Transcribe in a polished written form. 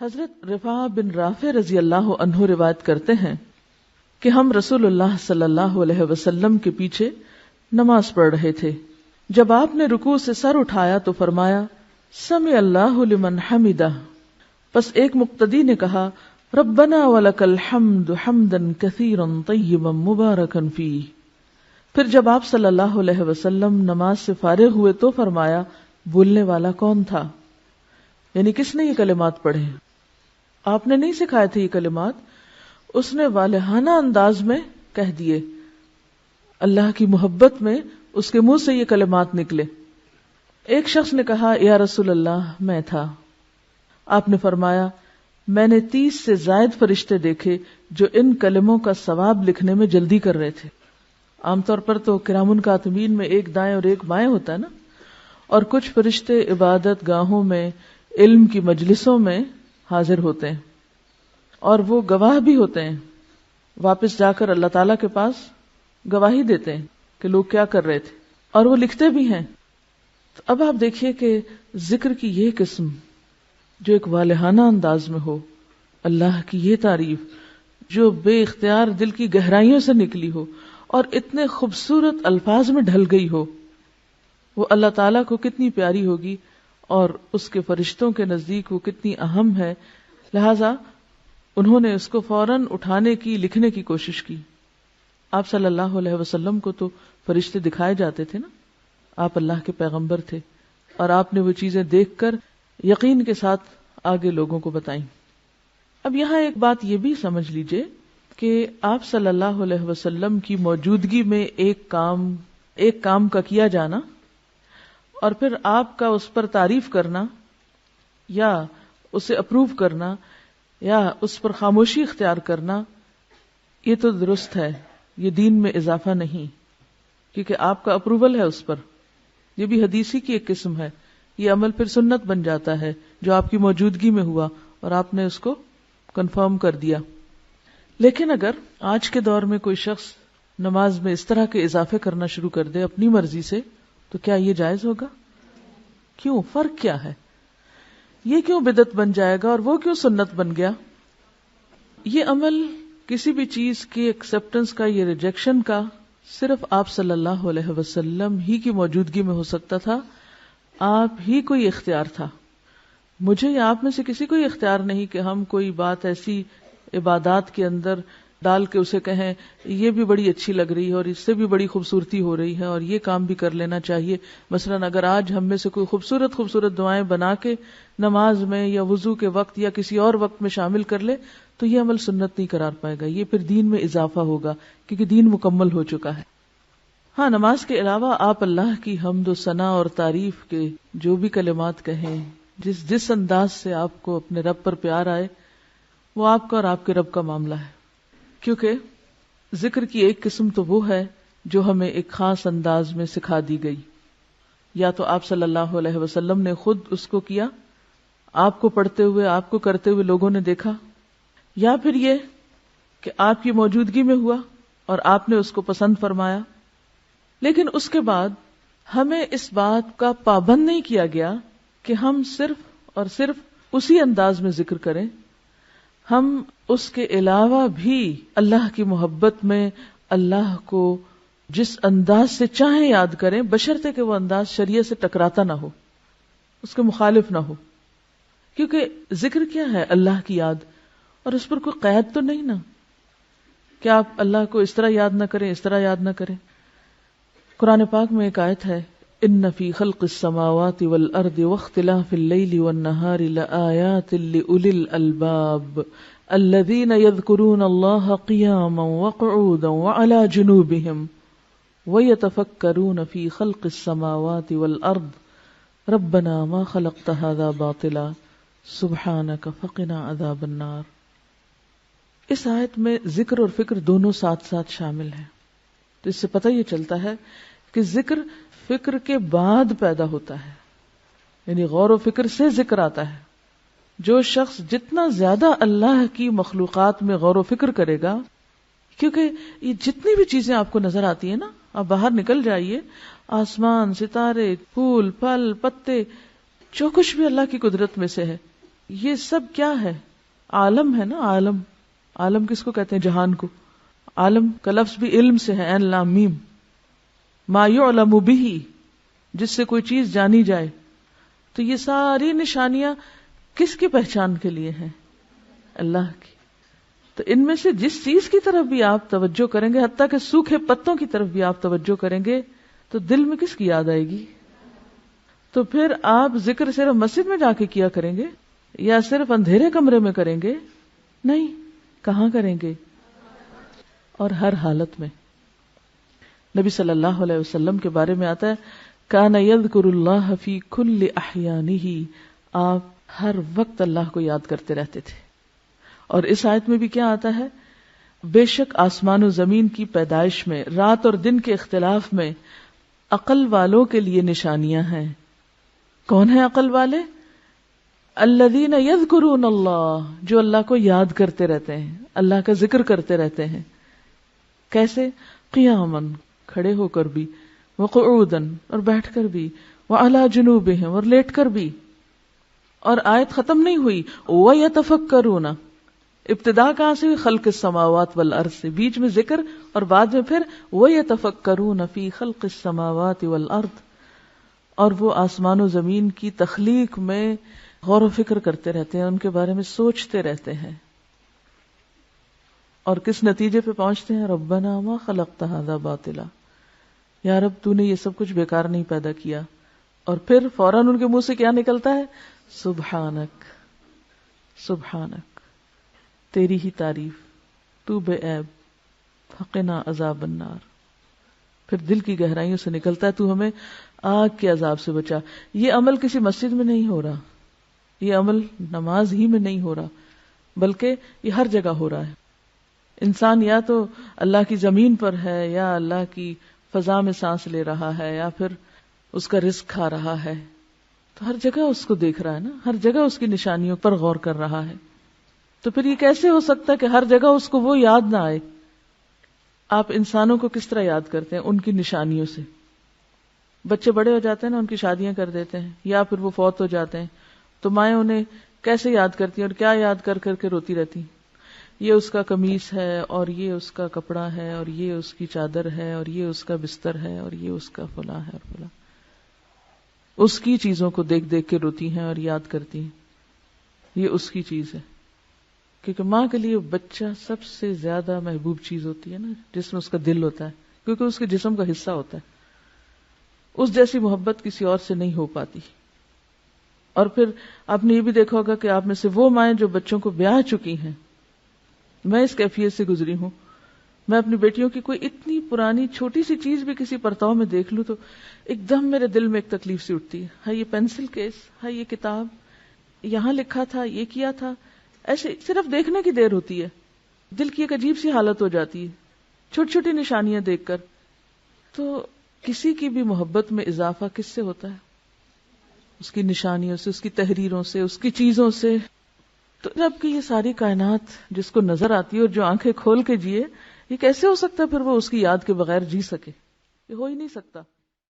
حضرت رفاع بن رافع رضی اللہ عنہ روایت کرتے ہیں کہ ہم رسول اللہ صلی اللہ علیہ وسلم کے پیچھے نماز پڑھ رہے تھے. جب آپ نے رکوع سے سر اٹھایا تو فرمایا سمع اللہ لمن حمدہ. پس ایک مقتدی نے کہا ربنا ولک الحمد حمدا کثیرا طیبا مبارکا فیہ. پھر جب آپ صلی اللہ علیہ وسلم نماز سے فارغ ہوئے تو فرمایا بولنے والا کون تھا؟ یعنی کس نے یہ کلمات پڑھے؟ آپ نے نہیں سکھائے تھے یہ کلمات، اس نے والہانہ انداز میں کہہ دیے. اللہ کی محبت میں اس کے منہ سے یہ کلمات نکلے. ایک شخص نے کہا یا رسول اللہ میں تھا. آپ نے فرمایا میں نے 30 سے زائد فرشتے دیکھے جو ان کلموں کا ثواب لکھنے میں جلدی کر رہے تھے. عام طور پر تو کرام کاتبین میں ایک دائیں اور ایک بائیں ہوتا ہے نا، اور کچھ فرشتے عبادت گاہوں میں علم کی مجلسوں میں حاضر ہوتے ہیں اور وہ گواہ بھی ہوتے ہیں، واپس جا کر اللہ تعالیٰ کے پاس گواہی دیتے ہیں کہ لوگ کیا کر رہے تھے، اور وہ لکھتے بھی ہیں. تو اب آپ دیکھیے کہ ذکر کی یہ قسم جو ایک والہانہ انداز میں ہو، اللہ کی یہ تعریف جو بے اختیار دل کی گہرائیوں سے نکلی ہو اور اتنے خوبصورت الفاظ میں ڈھل گئی ہو، وہ اللہ تعالیٰ کو کتنی پیاری ہوگی اور اس کے فرشتوں کے نزدیک وہ کتنی اہم ہے. لہذا انہوں نے اس کو فوراً اٹھانے کی، لکھنے کی کوشش کی. آپ صلی اللہ علیہ وسلم کو تو فرشتے دکھائے جاتے تھے نا، آپ اللہ کے پیغمبر تھے اور آپ نے وہ چیزیں دیکھ کر یقین کے ساتھ آگے لوگوں کو بتائیں. اب یہاں ایک بات یہ بھی سمجھ لیجئے کہ آپ صلی اللہ علیہ وسلم کی موجودگی میں ایک کام کا کیا جانا اور پھر آپ کا اس پر تعریف کرنا یا اسے اپروو کرنا یا اس پر خاموشی اختیار کرنا، یہ تو درست ہے، یہ دین میں اضافہ نہیں، کیونکہ آپ کا اپروول ہے اس پر. یہ بھی حدیثی کی ایک قسم ہے، یہ عمل پھر سنت بن جاتا ہے جو آپ کی موجودگی میں ہوا اور آپ نے اس کو کنفرم کر دیا. لیکن اگر آج کے دور میں کوئی شخص نماز میں اس طرح کے اضافے کرنا شروع کر دے اپنی مرضی سے، تو کیا یہ جائز ہوگا؟ کیوں؟ فرق کیا ہے؟ یہ کیوں بدعت بن جائے گا اور وہ کیوں سنت بن گیا؟ یہ عمل کسی بھی چیز کی ایکسپٹنس کا، یہ ریجیکشن کا صرف آپ صلی اللہ علیہ وسلم ہی کی موجودگی میں ہو سکتا تھا. آپ ہی کو یہ اختیار تھا. مجھے یا آپ میں سے کسی کو یہ اختیار نہیں کہ ہم کوئی بات ایسی عبادات کے اندر ڈال کے اسے کہیں یہ بھی بڑی اچھی لگ رہی ہے اور اس سے بھی بڑی خوبصورتی ہو رہی ہے اور یہ کام بھی کر لینا چاہیے. مثلا اگر آج ہم میں سے کوئی خوبصورت دعائیں بنا کے نماز میں یا وضو کے وقت یا کسی اور وقت میں شامل کر لے تو یہ عمل سنت نہیں قرار پائے گا، یہ پھر دین میں اضافہ ہوگا کیونکہ دین مکمل ہو چکا ہے. ہاں، نماز کے علاوہ آپ اللہ کی حمد و ثنا اور تعریف کے جو بھی کلمات کہیں، جس انداز سے آپ کو اپنے رب پر پیار آئے، وہ آپ کا اور آپ کے رب کا معاملہ ہے. کیونکہ ذکر کی ایک قسم تو وہ ہے جو ہمیں ایک خاص انداز میں سکھا دی گئی، یا تو آپ صلی اللہ علیہ وسلم نے خود اس کو کیا، آپ کو پڑھتے ہوئے، آپ کو کرتے ہوئے لوگوں نے دیکھا، یا پھر یہ کہ آپ کی موجودگی میں ہوا اور آپ نے اس کو پسند فرمایا. لیکن اس کے بعد ہمیں اس بات کا پابند نہیں کیا گیا کہ ہم صرف اور صرف اسی انداز میں ذکر کریں. ہم اس کے علاوہ بھی اللہ کی محبت میں اللہ کو جس انداز سے چاہیں یاد کریں، بشرطے کہ وہ انداز شریعت سے ٹکراتا نہ ہو، اس کے مخالف نہ ہو. کیونکہ ذکر کیا ہے؟ اللہ کی یاد، اور اس پر کوئی قید تو نہیں نا کہ آپ اللہ کو اس طرح یاد نہ کریں، اس طرح یاد نہ کریں. قرآن پاک میں ایک آیت ہے ان فی خلق السماوات والارض واختلاف اللیل والنہار لآیات لأولی الالباب الذین یذکرون اللہ قیاما وقعودا وعلی جنوبہم ویتفکرون فی خلق السماوات والارض ربنا ما خلقت هذا باطلا سبحانک فقنا عذاب النار. اس آیت میں ذکر اور فکر دونوں ساتھ ساتھ شامل ہیں. تو اس سے پتہ یہ چلتا ہے کہ ذکر فکر کے بعد پیدا ہوتا ہے، یعنی غور و فکر سے ذکر آتا ہے. جو شخص جتنا زیادہ اللہ کی مخلوقات میں غور و فکر کرے گا، کیونکہ یہ جتنی بھی چیزیں آپ کو نظر آتی ہیں نا، آپ باہر نکل جائیے، آسمان، ستارے، پھول، پھل، پتے، جو کچھ بھی اللہ کی قدرت میں سے ہے، یہ سب کیا ہے؟ عالم ہے نا، عالم. عالم کس کو کہتے ہیں؟ جہان کو. عالم کا لفظ بھی علم سے ہے، عین لام میم. ما یعلم بہ، جس سے کوئی چیز جانی جائے. تو یہ ساری نشانیاں کس کی پہچان کے لیے ہیں؟ اللہ کی. تو ان میں سے جس چیز کی طرف بھی آپ توجہ کریں گے، حتیٰ کہ سوکھے پتوں کی طرف بھی آپ توجہ کریں گے، تو دل میں کس کی یاد آئے گی؟ تو پھر آپ ذکر صرف مسجد میں جا کے کیا کریں گے یا صرف اندھیرے کمرے میں کریں گے؟ نہیں، کہاں کریں گے؟ اور ہر حالت میں. نبی صلی اللہ علیہ وسلم کے بارے میں آتا ہے کان یذکر اللہ فی کل احیانہ، آپ ہر وقت اللہ کو یاد کرتے رہتے تھے. اور اس آیت میں بھی کیا آتا ہے؟ بے شک آسمان و زمین کی پیدائش میں، رات اور دن کے اختلاف میں عقل والوں کے لیے نشانیاں ہیں. کون ہیں عقل والے؟ الذین یذکرون اللہ، جو اللہ کو یاد کرتے رہتے ہیں، اللہ کا ذکر کرتے رہتے ہیں. کیسے؟ قیاما، کھڑے ہو کر بھی، وقعودا، اور بیٹھ کر بھی، وعلی جنوبہم، اور لیٹ کر بھی. اور آیت ختم نہیں ہوئی، وَيَتَفَكَّرُونَ، ابتدا کہاں سے ہوئی؟ خلق السماوات والارض سے، بیچ میں ذکر اور بعد میں پھر وَيَتَفَكَّرُونَ فِي خَلْقِ السَّمَاوَاتِ وَالْأَرْضِ، اور وہ آسمان و زمین کی تخلیق میں غور و فکر کرتے رہتے ہیں، ان کے بارے میں سوچتے رہتے ہیں. اور کس نتیجے پہ پہنچتے ہیں؟ ربنا ما خلقت ھذا باطلا، یا رب تو نے یہ سب کچھ بیکار نہیں پیدا کیا. اور پھر فوراً ان کے منہ سے کیا نکلتا ہے؟ سبحانک، سبحانک، تیری ہی تعریف، تو بے عیب، فقنا عذاب النار. پھر دل کی گہرائیوں سے نکلتا ہے تو ہمیں آگ کے عذاب سے بچا. یہ عمل کسی مسجد میں نہیں ہو رہا، یہ عمل نماز ہی میں نہیں ہو رہا، بلکہ یہ ہر جگہ ہو رہا ہے. انسان یا تو اللہ کی زمین پر ہے، یا اللہ کی فضا میں سانس لے رہا ہے، یا پھر اس کا رزق کھا رہا ہے. تو ہر جگہ اس کو دیکھ رہا ہے نا، ہر جگہ اس کی نشانیوں پر غور کر رہا ہے. تو پھر یہ کیسے ہو سکتا ہے کہ ہر جگہ اس کو وہ یاد نہ آئے؟ آپ انسانوں کو کس طرح یاد کرتے ہیں؟ ان کی نشانیوں سے. بچے بڑے ہو جاتے ہیں نا، ان کی شادیاں کر دیتے ہیں، یا پھر وہ فوت ہو جاتے ہیں، تو مائیں انہیں کیسے یاد کرتی ہیں اور کیا یاد کر کر کے روتی رہتی ہیں؟ یہ اس کا قمیص ہے، اور یہ اس کا کپڑا ہے، اور یہ اس کی چادر ہے، اور یہ اس کا بستر ہے، اور یہ اس کا فلاں ہے اور فلاں. اس کی چیزوں کو دیکھ دیکھ کے روتی ہیں اور یاد کرتی ہیں. یہ اس کی چیز ہے، کیونکہ ماں کے لیے بچہ سب سے زیادہ محبوب چیز ہوتی ہے نا، جس میں اس کا دل ہوتا ہے، کیونکہ اس کے جسم کا حصہ ہوتا ہے. اس جیسی محبت کسی اور سے نہیں ہو پاتی. اور پھر آپ نے یہ بھی دیکھا ہوگا کہ آپ میں سے وہ مائیں جو بچوں کو بیاہ چکی ہیں، میں اس کیفیت سے گزری ہوں. میں اپنی بیٹیوں کی کوئی اتنی پرانی چھوٹی سی چیز بھی کسی پرتاؤ میں دیکھ لوں تو ایک دم میرے دل میں ایک تکلیف سی اٹھتی ہے. ہاں یہ پینسل کیس، ہاں یہ کتاب، یہاں لکھا تھا، یہ کیا تھا. ایسے صرف دیکھنے کی دیر ہوتی ہے، دل کی ایک عجیب سی حالت ہو جاتی ہے چھوٹی چھوٹی نشانیاں دیکھ کر. تو کسی کی بھی محبت میں اضافہ کس سے ہوتا ہے؟ اس کی نشانیوں سے، اس کی تحریروں سے، اس کی چیزوں سے. تو جب کہ یہ ساری کائنات جس کو نظر آتی ہے اور جو آنکھیں کھول کے جیے، یہ کیسے ہو سکتا ہے پھر وہ اس کی یاد کے بغیر جی سکے؟ یہ ہو ہی نہیں سکتا.